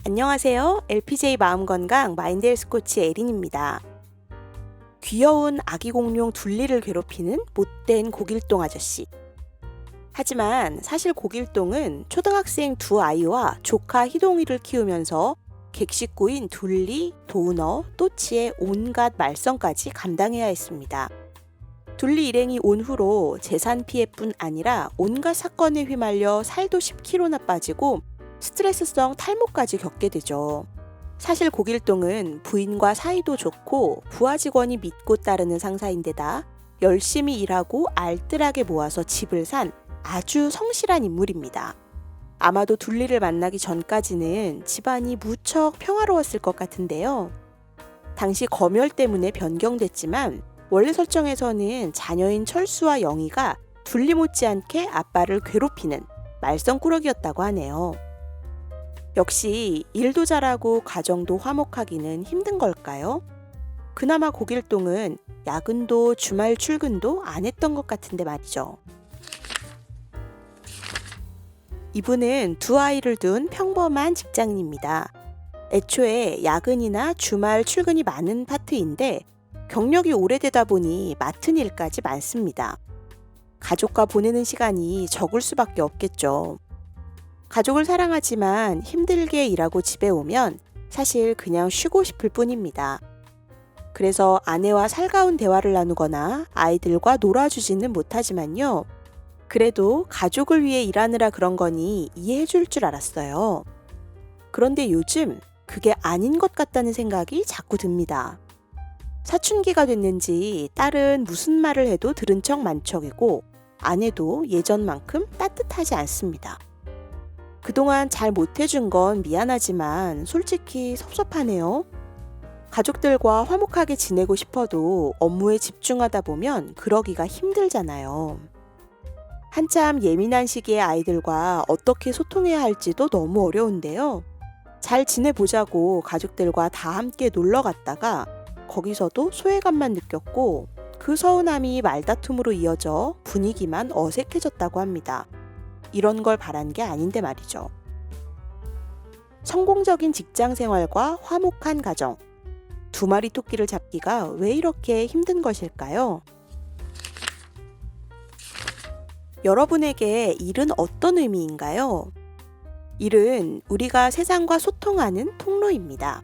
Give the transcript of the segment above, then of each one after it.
안녕하세요. LPJ 마음건강 마인드 헬스 코치 에린입니다. 귀여운 아기 공룡 둘리를 괴롭히는 못된 고길동 아저씨. 하지만 사실 고길동은 초등학생 두 아이와 조카 희동이를 키우면서 객식구인 둘리, 도너, 또치의 온갖 말썽까지 감당해야 했습니다. 둘리 일행이 온 후로 재산 피해뿐 아니라 온갖 사건에 휘말려 살도 10kg나 빠지고 스트레스성 탈모까지 겪게 되죠. 사실 고길동은 부인과 사이도 좋고 부하 직원이 믿고 따르는 상사인데다 열심히 일하고 알뜰하게 모아서 집을 산 아주 성실한 인물입니다. 아마도 둘리를 만나기 전까지는 집안이 무척 평화로웠을 것 같은데요. 당시 검열 때문에 변경됐지만 원래 설정에서는 자녀인 철수와 영희가 둘리 못지않게 아빠를 괴롭히는 말썽꾸러기였다고 하네요. 역시 일도 잘하고 가정도 화목하기는 힘든 걸까요? 그나마 고길동은 야근도 주말 출근도 안 했던 것 같은데 말이죠. 이분은 두 아이를 둔 평범한 직장인입니다. 애초에 야근이나 주말 출근이 많은 파트인데 경력이 오래되다 보니 맡은 일까지 많습니다. 가족과 보내는 시간이 적을 수밖에 없겠죠. 가족을 사랑하지만 힘들게 일하고 집에 오면 사실 그냥 쉬고 싶을 뿐입니다. 그래서 아내와 살가운 대화를 나누거나 아이들과 놀아주지는 못하지만요. 그래도 가족을 위해 일하느라 그런 거니 이해해 줄 줄 알았어요. 그런데 요즘 그게 아닌 것 같다는 생각이 자꾸 듭니다. 사춘기가 됐는지 딸은 무슨 말을 해도 들은 척 만척이고 아내도 예전만큼 따뜻하지 않습니다. 그동안 잘 못해준 건 미안하지만 솔직히 섭섭하네요. 가족들과 화목하게 지내고 싶어도 업무에 집중하다 보면 그러기가 힘들잖아요. 한참 예민한 시기의 아이들과 어떻게 소통해야 할지도 너무 어려운데요. 잘 지내보자고 가족들과 다 함께 놀러 갔다가 거기서도 소외감만 느꼈고 그 서운함이 말다툼으로 이어져 분위기만 어색해졌다고 합니다. 이런 걸 바란 게 아닌데 말이죠. 성공적인 직장 생활과 화목한 가정. 두 마리 토끼를 잡기가 왜 이렇게 힘든 것일까요? 여러분에게 일은 어떤 의미인가요? 일은 우리가 세상과 소통하는 통로입니다.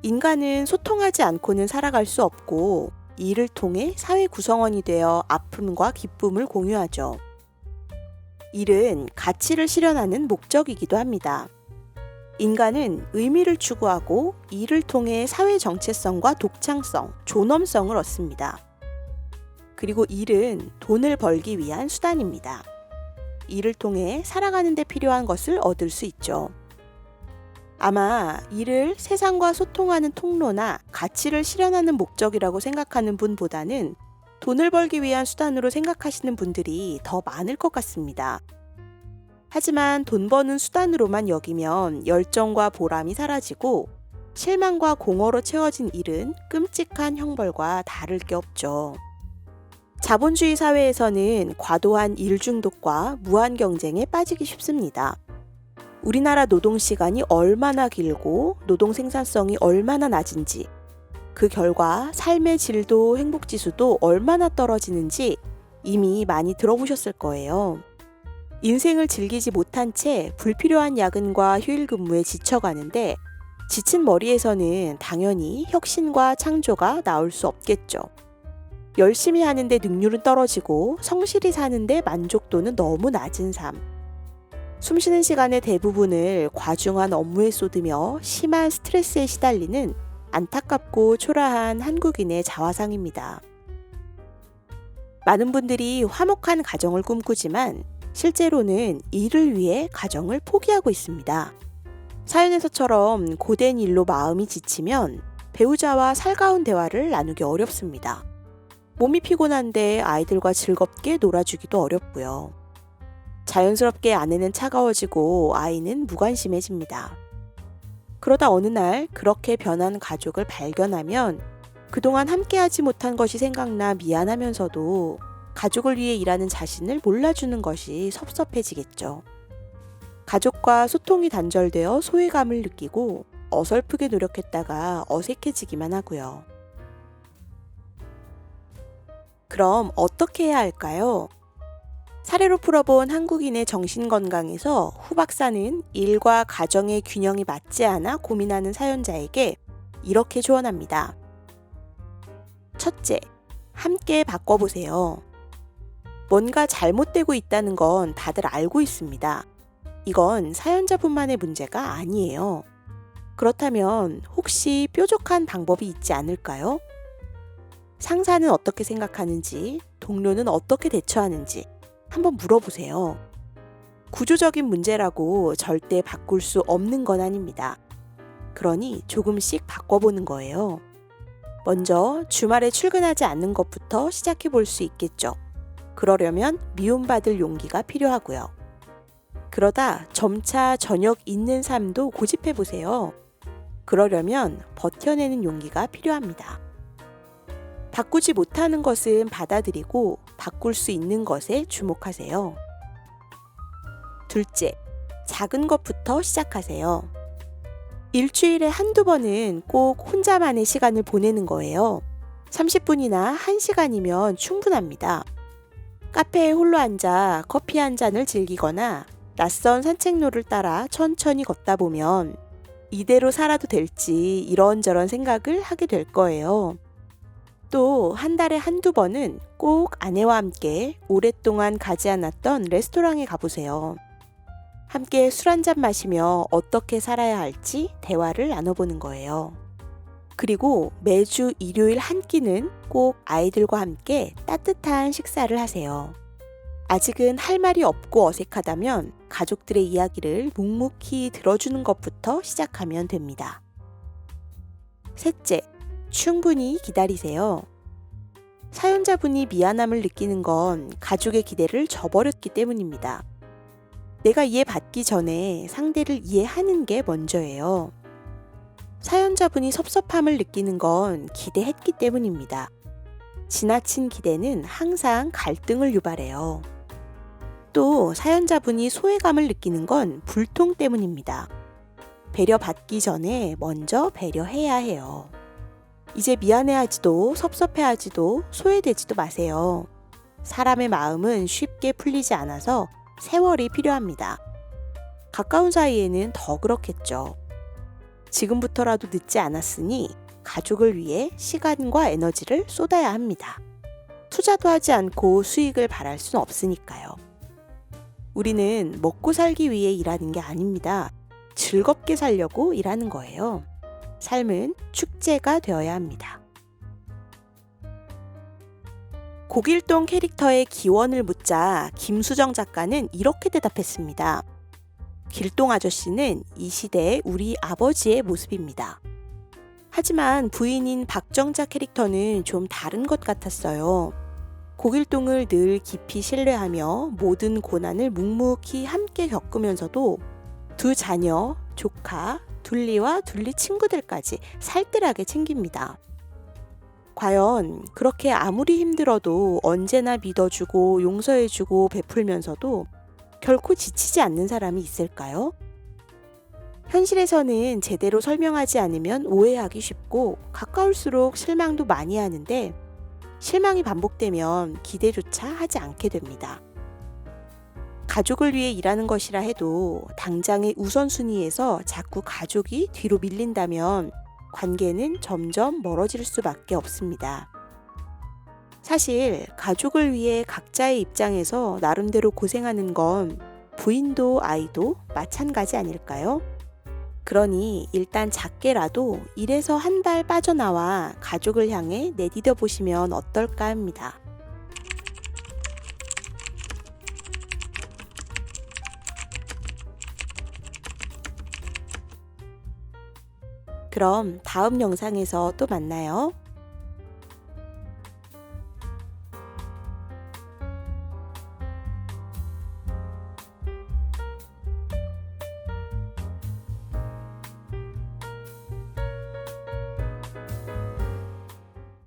인간은 소통하지 않고는 살아갈 수 없고 일을 통해 사회 구성원이 되어 아픔과 기쁨을 공유하죠. 일은 가치를 실현하는 목적이기도 합니다. 인간은 의미를 추구하고 일을 통해 사회 정체성과 독창성, 존엄성을 얻습니다. 그리고 일은 돈을 벌기 위한 수단입니다. 일을 통해 살아가는 데 필요한 것을 얻을 수 있죠. 아마 일을 세상과 소통하는 통로나 가치를 실현하는 목적이라고 생각하는 분보다는 돈을 벌기 위한 수단으로 생각하시는 분들이 더 많을 것 같습니다. 하지만 돈 버는 수단으로만 여기면 열정과 보람이 사라지고 실망과 공허로 채워진 일은 끔찍한 형벌과 다를 게 없죠. 자본주의 사회에서는 과도한 일 중독과 무한 경쟁에 빠지기 쉽습니다. 우리나라 노동 시간이 얼마나 길고 노동 생산성이 얼마나 낮은지, 그 결과 삶의 질도 행복 지수도 얼마나 떨어지는지 이미 많이 들어보셨을 거예요. 인생을 즐기지 못한 채 불필요한 야근과 휴일 근무에 지쳐가는데 지친 머리에서는 당연히 혁신과 창조가 나올 수 없겠죠. 열심히 하는데 능률은 떨어지고 성실히 사는데 만족도는 너무 낮은 삶. 숨쉬는 시간의 대부분을 과중한 업무에 쏟으며 심한 스트레스에 시달리는 안타깝고 초라한 한국인의 자화상입니다. 많은 분들이 화목한 가정을 꿈꾸지만 실제로는 일을 위해 가정을 포기하고 있습니다. 사연에서처럼 고된 일로 마음이 지치면 배우자와 살가운 대화를 나누기 어렵습니다. 몸이 피곤한데 아이들과 즐겁게 놀아주기도 어렵고요. 자연스럽게 아내는 차가워지고 아이는 무관심해집니다. 그러다 어느 날 그렇게 변한 가족을 발견하면 그동안 함께하지 못한 것이 생각나 미안하면서도 가족을 위해 일하는 자신을 몰라주는 것이 섭섭해지겠죠. 가족과 소통이 단절되어 소외감을 느끼고 어설프게 노력했다가 어색해지기만 하고요. 그럼 어떻게 해야 할까요? 사례로 풀어본 한국인의 정신건강에서 후 박사는 일과 가정의 균형이 맞지 않아 고민하는 사연자에게 이렇게 조언합니다. 첫째, 함께 바꿔보세요. 뭔가 잘못되고 있다는 건 다들 알고 있습니다. 이건 사연자분만의 문제가 아니에요. 그렇다면 혹시 뾰족한 방법이 있지 않을까요? 상사는 어떻게 생각하는지, 동료는 어떻게 대처하는지 한번 물어보세요. 구조적인 문제라고 절대 바꿀 수 없는 건 아닙니다. 그러니 조금씩 바꿔보는 거예요. 먼저 주말에 출근하지 않는 것부터 시작해 볼 수 있겠죠. 그러려면 미움받을 용기가 필요하고요. 그러다 점차 저녁 있는 삶도 고집해 보세요. 그러려면 버텨내는 용기가 필요합니다. 바꾸지 못하는 것은 받아들이고 바꿀 수 있는 것에 주목하세요. 둘째, 작은 것부터 시작하세요. 일주일에 한두 번은 꼭 혼자만의 시간을 보내는 거예요. 30분이나 1시간이면 충분합니다. 카페에 홀로 앉아 커피 한 잔을 즐기거나 낯선 산책로를 따라 천천히 걷다 보면 이대로 살아도 될지 이런저런 생각을 하게 될 거예요. 또 한 달에 한두 번은 꼭 아내와 함께 오랫동안 가지 않았던 레스토랑에 가보세요. 함께 술 한잔 마시며 어떻게 살아야 할지 대화를 나눠보는 거예요. 그리고 매주 일요일 한 끼는 꼭 아이들과 함께 따뜻한 식사를 하세요. 아직은 할 말이 없고 어색하다면 가족들의 이야기를 묵묵히 들어주는 것부터 시작하면 됩니다. 셋째, 충분히 기다리세요. 사연자분이 미안함을 느끼는 건 가족의 기대를 저버렸기 때문입니다. 내가 이해받기 전에 상대를 이해하는 게 먼저예요. 사연자분이 섭섭함을 느끼는 건 기대했기 때문입니다. 지나친 기대는 항상 갈등을 유발해요. 또 사연자분이 소외감을 느끼는 건 불통 때문입니다. 배려받기 전에 먼저 배려해야 해요. 이제 미안해하지도 섭섭해하지도 소외되지도 마세요. 사람의 마음은 쉽게 풀리지 않아서 세월이 필요합니다. 가까운 사이에는 더 그렇겠죠. 지금부터라도 늦지 않았으니 가족을 위해 시간과 에너지를 쏟아야 합니다. 투자도 하지 않고 수익을 바랄 수는 없으니까요. 우리는 먹고 살기 위해 일하는 게 아닙니다. 즐겁게 살려고 일하는 거예요. 삶은 축제가 되어야 합니다. 고길동 캐릭터의 기원을 묻자 김수정 작가는 이렇게 대답했습니다. 길동 아저씨는 이 시대의 우리 아버지의 모습입니다. 하지만 부인인 박정자 캐릭터는 좀 다른 것 같았어요. 고길동을 늘 깊이 신뢰하며 모든 고난을 묵묵히 함께 겪으면서도 두 자녀, 조카, 둘리와 둘리 친구들까지 살뜰하게 챙깁니다. 과연 그렇게 아무리 힘들어도 언제나 믿어주고 용서해주고 베풀면서도 결코 지치지 않는 사람이 있을까요? 현실에서는 제대로 설명하지 않으면 오해하기 쉽고 가까울수록 실망도 많이 하는데 실망이 반복되면 기대조차 하지 않게 됩니다. 가족을 위해 일하는 것이라 해도 당장의 우선순위에서 자꾸 가족이 뒤로 밀린다면 관계는 점점 멀어질 수밖에 없습니다. 사실 가족을 위해 각자의 입장에서 나름대로 고생하는 건 부인도 아이도 마찬가지 아닐까요? 그러니 일단 작게라도 일에서 한 발 빠져나와 가족을 향해 내디뎌 보시면 어떨까 합니다. 그럼 다음 영상에서 또 만나요.